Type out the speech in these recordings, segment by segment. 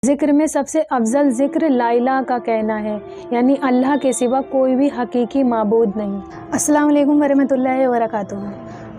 ذکر میں سب سے افضل ذکر لا الہ کا کہنا ہے، یعنی اللہ کے سوا کوئی بھی حقیقی معبود نہیں۔ السلام علیکم ورحمۃ اللہ وبرکاتہ۔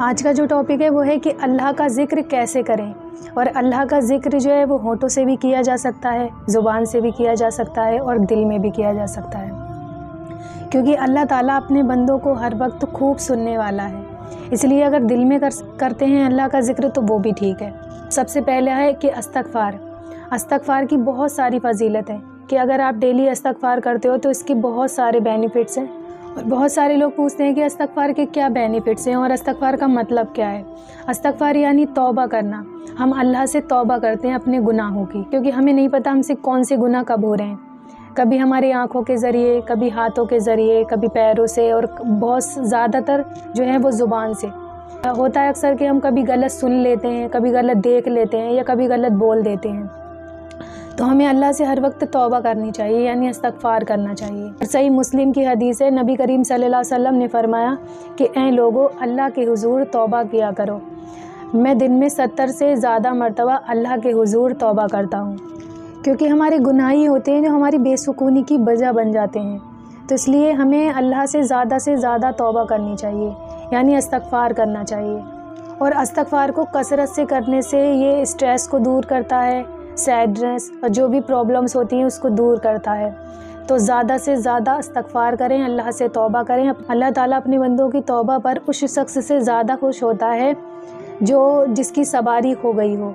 آج کا جو ٹاپک ہے وہ ہے کہ اللہ کا ذکر کیسے کریں، اور اللہ کا ذکر جو ہے وہ ہونٹوں سے بھی کیا جا سکتا ہے، زبان سے بھی کیا جا سکتا ہے، اور دل میں بھی کیا جا سکتا ہے، کیونکہ اللہ تعالیٰ اپنے بندوں کو ہر وقت خوب سننے والا ہے۔ اس لیے اگر دل میں کرتے ہیں اللہ کا ذکر تو وہ بھی ٹھیک ہے۔ سب سے پہلے ہے کہ استغفار کی بہت ساری فضیلت ہے، کہ اگر آپ ڈیلی استغفار کرتے ہو تو اس کے بہت سارے بینیفٹس ہیں، اور بہت سارے لوگ پوچھتے ہیں کہ استغفار کے کیا بینیفٹس ہیں اور استغفار کا مطلب کیا ہے۔ استغفار یعنی توبہ کرنا۔ ہم اللہ سے توبہ کرتے ہیں اپنے گناہوں کی، کیونکہ ہمیں نہیں پتہ ہم سے کون سے گناہ کب ہو رہے ہیں، کبھی ہماری آنکھوں کے ذریعے، کبھی ہاتھوں کے ذریعے، کبھی پیروں سے، اور بہت زیادہ تر جو ہے وہ زبان سے ہوتا ہے۔ اکثر کہ ہم کبھی غلط سن لیتے ہیں، کبھی غلط دیکھ لیتے ہیں، یا کبھی غلط بول دیتے ہیں، تو ہمیں اللہ سے ہر وقت توبہ کرنی چاہیے، یعنی استغفار کرنا چاہیے۔ صحیح مسلم کی حدیث ہے، نبی کریم صلی اللہ علیہ وسلم نے فرمایا کہ اے لوگو، اللہ کے حضور توبہ کیا کرو۔ میں دن میں 70 سے زیادہ مرتبہ اللہ کے حضور توبہ کرتا ہوں، کیونکہ ہمارے گناہ ہی ہوتے ہیں جو ہماری بے سکونی کی وجہ بن جاتے ہیں، تو اس لیے ہمیں اللہ سے زیادہ توبہ کرنی چاہیے، یعنی استغفار کرنا چاہیے۔ اور استغفار کو کثرت سے کرنے سے یہ اسٹریس کو دور کرتا ہے، سیڈنس اور جو بھی پرابلمس ہوتی ہیں اس کو دور کرتا ہے۔ تو زیادہ سے زیادہ استغفار کریں، اللہ سے توبہ کریں۔ اللہ تعالیٰ اپنے بندوں کی توبہ پر اس شخص سے زیادہ خوش ہوتا ہے جس کی سواری کھو گئی ہو،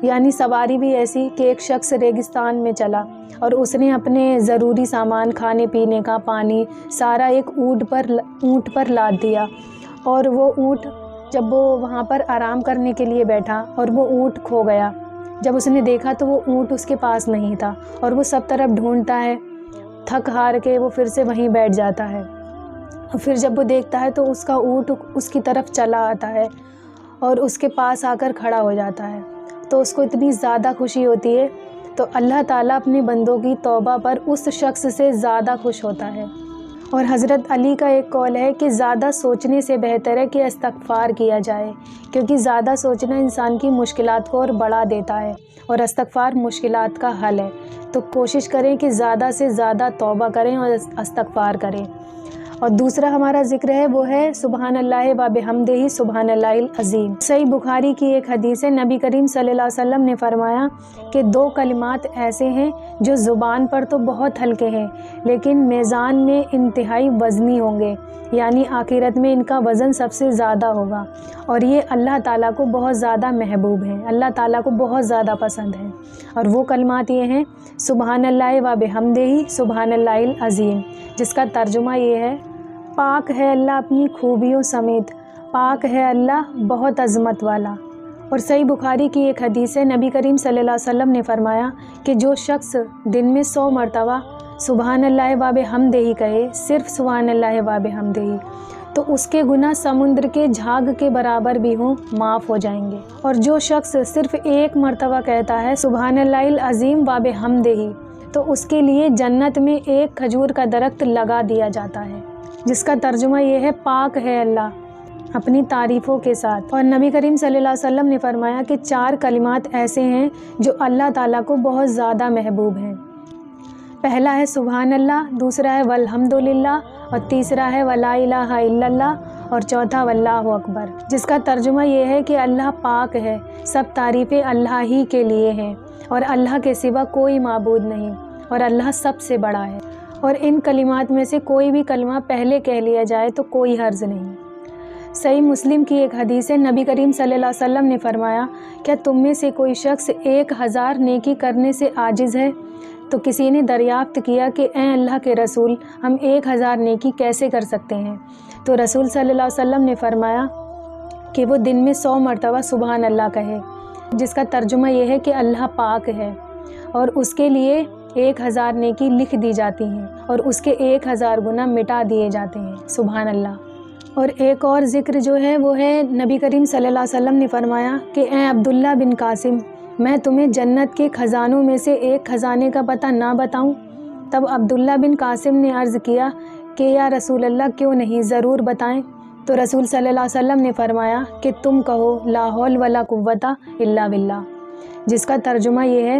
یعنی سواری بھی ایسی کہ ایک شخص ریگستان میں چلا اور اس نے اپنے ضروری سامان، کھانے پینے کا، پانی، سارا ایک اونٹ پر لاد دیا، اور وہ اونٹ جب وہ وہاں پر آرام کرنے کے لیے بیٹھا اور وہ اونٹ کھو گیا، جب اس نے دیکھا تو وہ اونٹ اس کے پاس نہیں تھا، اور وہ سب طرف ڈھونڈتا ہے، تھک ہار کے وہ پھر سے وہیں بیٹھ جاتا ہے، اور پھر جب وہ دیکھتا ہے تو اس کا اونٹ اس کی طرف چلا آتا ہے اور اس کے پاس آ کر کھڑا ہو جاتا ہے، تو اس کو اتنی زیادہ خوشی ہوتی ہے۔ تو اللہ تعالیٰ اپنے بندوں کی توبہ پر اس شخص سے زیادہ خوش ہوتا ہے۔ اور حضرت علی کا ایک قول ہے کہ زیادہ سوچنے سے بہتر ہے کہ استغفار کیا جائے، کیونکہ زیادہ سوچنا انسان کی مشکلات کو اور بڑھا دیتا ہے، اور استغفار مشکلات کا حل ہے۔ تو کوشش کریں کہ زیادہ سے زیادہ توبہ کریں اور استغفار کریں۔ اور دوسرا ہمارا ذکر ہے وہ ہے سبحان اللہ و بحمدہ سبحان اللہ العظیم۔ صحیح بخاری کی ایک حدیث ہے، نبی کریم صلی اللہ علیہ وسلم نے فرمایا کہ 2 کلمات ایسے ہیں جو زبان پر تو بہت ہلکے ہیں لیکن میزان میں انتہائی وزنی ہوں گے، یعنی آخرت میں ان کا وزن سب سے زیادہ ہوگا، اور یہ اللہ تعالیٰ کو بہت زیادہ محبوب ہیں، اللہ تعالیٰ کو بہت زیادہ پسند ہیں۔ اور وہ کلمات یہ ہیں سبحان اللہ و بحمدہ سبحان اللہ العظیم، جس کا ترجمہ یہ ہے پاک ہے اللہ اپنی خوبیوں سمیت، پاک ہے اللہ بہت عظمت والا۔ اور صحیح بخاری کی ایک حدیث ہے، نبی کریم صلی اللہ علیہ وسلم نے فرمایا کہ جو شخص دن میں 100 مرتبہ سبحان اللہ و بحمدہ کہے، صرف سبحان اللہ و بحمدہ، تو اس کے گناہ سمندر کے جھاگ کے برابر بھی ہوں معاف ہو جائیں گے۔ اور جو شخص صرف 1 مرتبہ کہتا ہے سبحان اللہ العظیم و بحمدہ، تو اس کے لیے جنت میں ایک کھجور کا درخت لگا دیا جاتا ہے، جس کا ترجمہ یہ ہے پاک ہے اللہ اپنی تعریفوں کے ساتھ۔ اور نبی کریم صلی اللہ علیہ وسلم نے فرمایا کہ 4 کلمات ایسے ہیں جو اللہ تعالیٰ کو بہت زیادہ محبوب ہیں۔ پہلا ہے سبحان اللہ، دوسرا ہے والحمدللہ، اور تیسرا ہے ولا الہ الا اللہ، اور چوتھا واللہ اکبر، جس کا ترجمہ یہ ہے کہ اللہ پاک ہے، سب تعریفیں اللہ ہی کے لیے ہیں، اور اللہ کے سوا کوئی معبود نہیں، اور اللہ سب سے بڑا ہے۔ اور ان کلمات میں سے کوئی بھی کلمہ پہلے کہہ لیا جائے تو کوئی حرج نہیں۔ صحیح مسلم کی ایک حدیث ہے، نبی کریم صلی اللہ علیہ وسلم نے فرمایا کیا تم میں سے کوئی شخص 1000 نیکی کرنے سے عاجز ہے؟ تو کسی نے دریافت کیا کہ اے اللہ کے رسول، ہم 1000 نیکی کیسے کر سکتے ہیں؟ تو رسول صلی اللہ علیہ وسلم نے فرمایا کہ وہ دن میں 100 مرتبہ سبحان اللہ کہے، جس کا ترجمہ یہ ہے کہ اللہ پاک ہے، اور اس کے لیے 1000 نیکی لکھ دی جاتی ہیں، اور اس کے 1000 گناہ مٹا دیے جاتے ہیں۔ سبحان اللہ۔ اور ایک اور ذکر جو ہے وہ ہے نبی کریم صلی اللہ علیہ وسلم نے فرمایا کہ اے عبداللہ بن قاسم، میں تمہیں جنت کے خزانوں میں سے ایک خزانے کا پتہ نہ بتاؤں؟ تب عبداللہ بن قاسم نے عرض کیا کہ یا رسول اللہ کیوں نہیں، ضرور بتائیں۔ تو رسول صلی اللہ علیہ وسلم نے فرمایا کہ تم کہو لا حول ولا قوت الا باللہ، جس کا ترجمہ یہ ہے